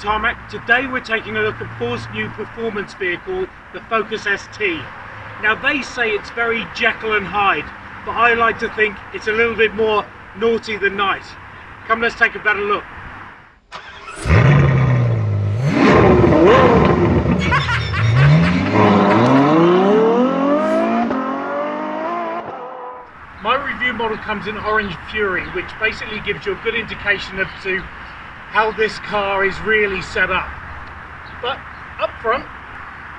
Tarmac. Today we're taking a look at Ford's new performance vehicle, the Focus ST. Now they say it's very Jekyll and Hyde, but I like to think it's a little bit more naughty than nice. Come, let's take a better look. My review model comes in Orange Fury, which basically gives you a good indication as to how this car is really set up. But up front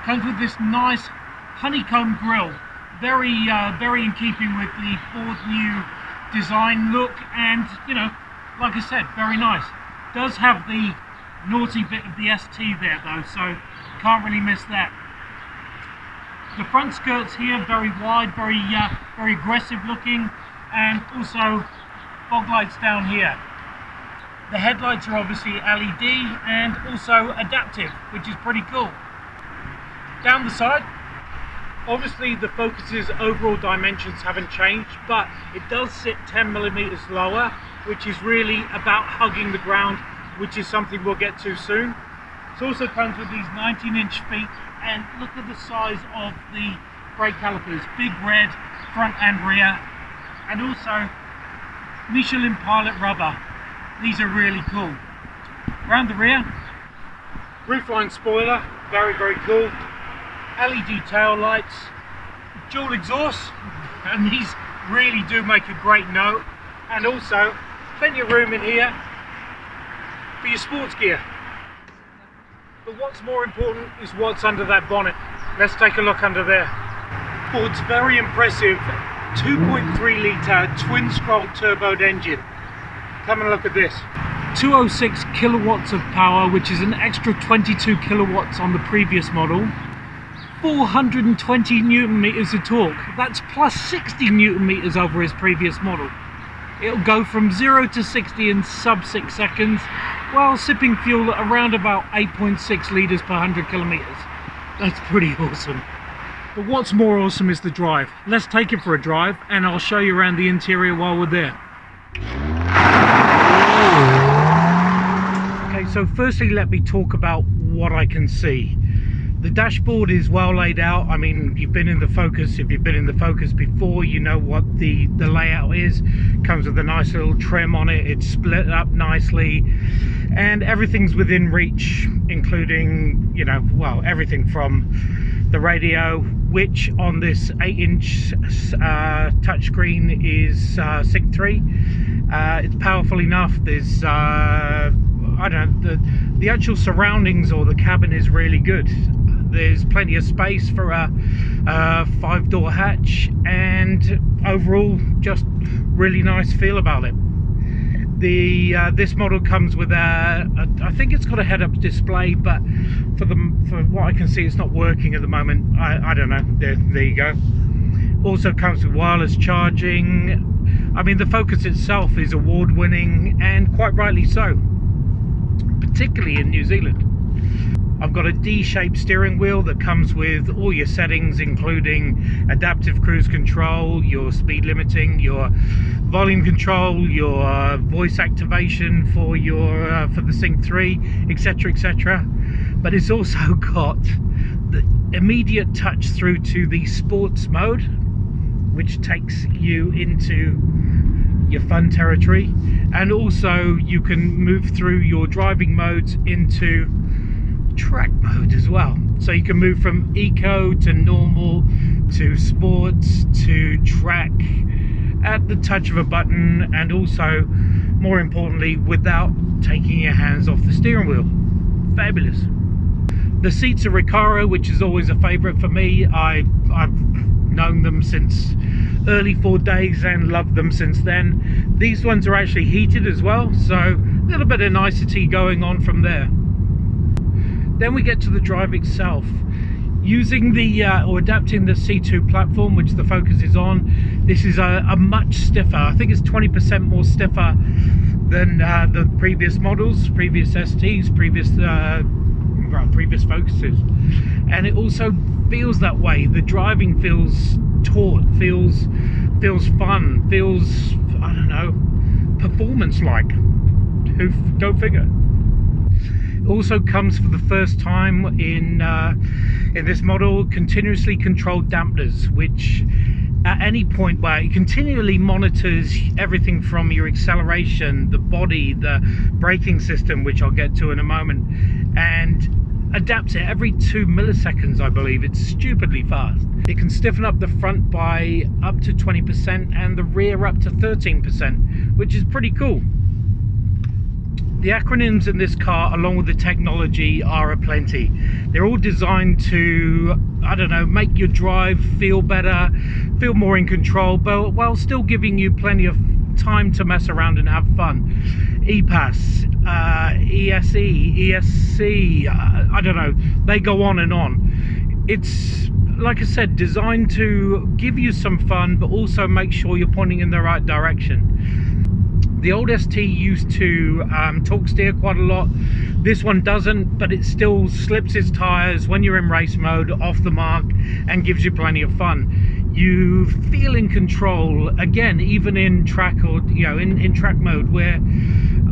comes with this nice honeycomb grille, very in keeping with the Ford new design look, and you know, like I said, very nice. Does have the naughty bit of the ST there though, so can't really miss that. The front skirts here very wide, very aggressive looking, and also fog lights down here. The headlights are obviously LED and also adaptive, which is pretty cool. Down the side, obviously the Focus's overall dimensions haven't changed, but it does sit 10mm lower, which is really about hugging the ground, which is something we'll get to soon. It also comes with these 19-inch feet, and look at the size of the brake calipers, big red front and rear, and also Michelin Pilot rubber. These are really cool. Around the rear, roofline spoiler, very cool. LED tail lights, dual exhaust, and these really do make a great note, and also plenty of room in here for your sports gear. But what's more important is what's under that bonnet. Let's take a look under there. Ford's very impressive 2.3 litre twin scroll turboed engine. Come and look at this. 206 kilowatts of power, which is an extra 22 kilowatts on the previous model. 420 newton meters of torque. That's plus 60 newton meters over his previous model. It'll go from 0 to 60 in sub 6 seconds, while sipping fuel at around about 8.6 litres per 100 kilometers. That's pretty awesome. But what's more awesome is the drive. Let's take it for a drive, and I'll show you around the interior while we're there. Okay, so firstly let me talk about what I can see. The dashboard is well laid out. I mean, you've been in the Focus. If you've been in the Focus before, you know what the layout is. Comes with a nice little trim on it. It's split up nicely, and everything's within reach, including, you know, well, everything from the radio, which on this 8-inch touchscreen is Sync 3. It's powerful enough. There's I don't know, the actual surroundings or the cabin is really good. There's plenty of space for a 5-door hatch, and overall just really nice feel about it. This model comes with I think it's got a head-up display, but for what I can see, it's not working at the moment. I don't know. There you go. Also comes with wireless charging. I mean, the Focus itself is award-winning, and quite rightly so, particularly in New Zealand. I've got a D-shaped steering wheel that comes with all your settings, including adaptive cruise control, your speed limiting, your volume control, your voice activation for the Sync 3, etc. But it's also got the immediate touch through to the sports mode, which takes you into your fun territory, and also you can move through your driving modes into track mode as well. So you can move from eco to normal to sports to track at the touch of a button, and also, more importantly, without taking your hands off the steering wheel. Fabulous. The seats are Recaro, which is always a favorite for me. I've known them since early Ford days and loved them since then. These ones are actually heated as well, so a little bit of nicety going on from there. Then we get to the drive itself. Using or adapting the C2 platform, which the Focus is on, this is a much stiffer, I think it's 20% more stiffer than the previous models, previous STs, previous Focuses. And it also feels that way. The driving feels taut, feels fun, feels, I don't know, performance-like. Go figure. Also comes for the first time in this model continuously controlled dampeners, which at any point where it continually monitors everything from your acceleration, the body, the braking system, which I'll get to in a moment, and adapts it every 2 milliseconds, I believe. It's stupidly fast. It can stiffen up the front by up to 20% and the rear up to 13%, which is pretty cool. The acronyms in this car, along with the technology, are aplenty. They're all designed to, I don't know, make your drive feel better, feel more in control, but while still giving you plenty of time to mess around and have fun. EPAS, ESE, ESC, I don't know, they go on and on. It's, like I said, designed to give you some fun, but also make sure you're pointing in the right direction. The old ST used to torque steer quite a lot. This one doesn't, but it still slips its tires when you're in race mode, off the mark, and gives you plenty of fun. You feel in control, again, even in track, or in track mode, where,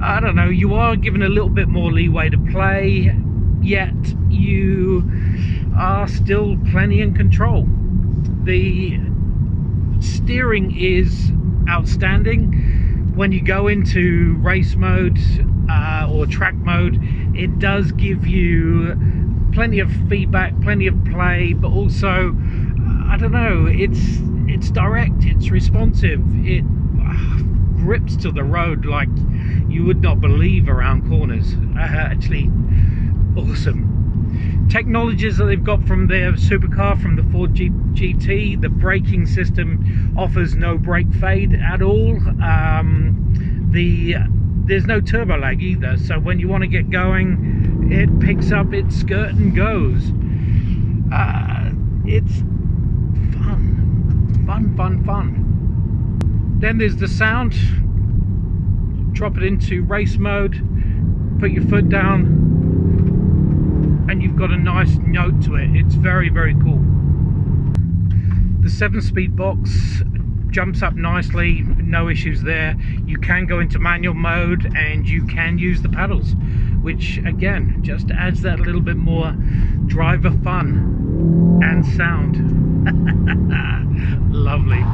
I don't know, you are given a little bit more leeway to play, yet you are still plenty in control. The steering is outstanding. When you go into race mode or track mode, it does give you plenty of feedback, plenty of play, but also, I don't know, it's direct, it's responsive, it grips to the road like you would not believe around corners. Actually, awesome. Technologies that they've got from their supercar, from the Ford GT, the braking system offers no brake fade at all. There's no turbo lag either, so when you want to get going, it picks up its skirt and goes. It's fun. Then there's the sound. Drop it into race mode, put your foot down, and you've got a nice note to it. It's very, very cool. The 7-speed box jumps up nicely, no issues there. You can go into manual mode and you can use the pedals, which again just adds that little bit more driver fun and sound. Lovely.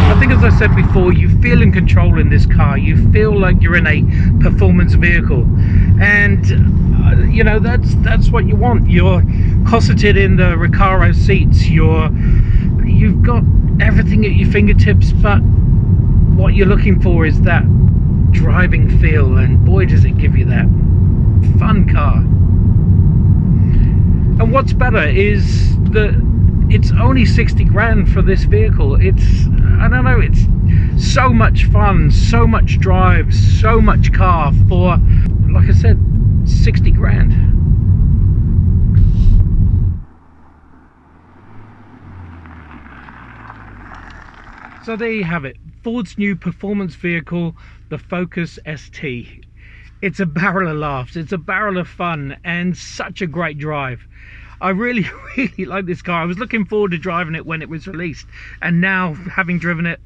I think, as I said before, you feel in control in this car. You feel like you're in a performance vehicle, and you know, that's what you want. You're cosseted in the Recaro seats. You've got everything at your fingertips, but what you're looking for is that driving feel, and boy does it give you that. Fun car. And what's better is that it's only 60 grand for this vehicle. It's, I don't know, it's so much fun, so much drive, so much car for, like I said, 60 grand. So there you have it, Ford's new performance vehicle, the Focus ST. It's a barrel of laughs, it's a barrel of fun, and such a great drive. I really, really like this car. I was looking forward to driving it when it was released, and now, having driven it,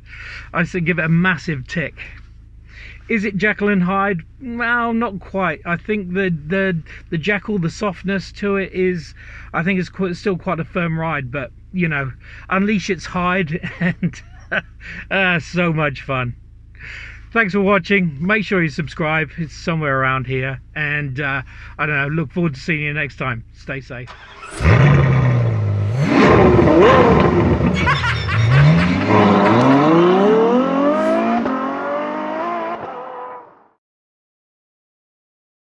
I say give it a massive tick. Is it Jekyll and Hyde? Well, not quite. I think the Jekyll, the softness to it is, I think it's still quite a firm ride, but, you know, unleash its Hyde, and so much fun. Thanks for watching. Make sure you subscribe. It's somewhere around here, and I don't know, look forward to seeing you next time. Stay safe.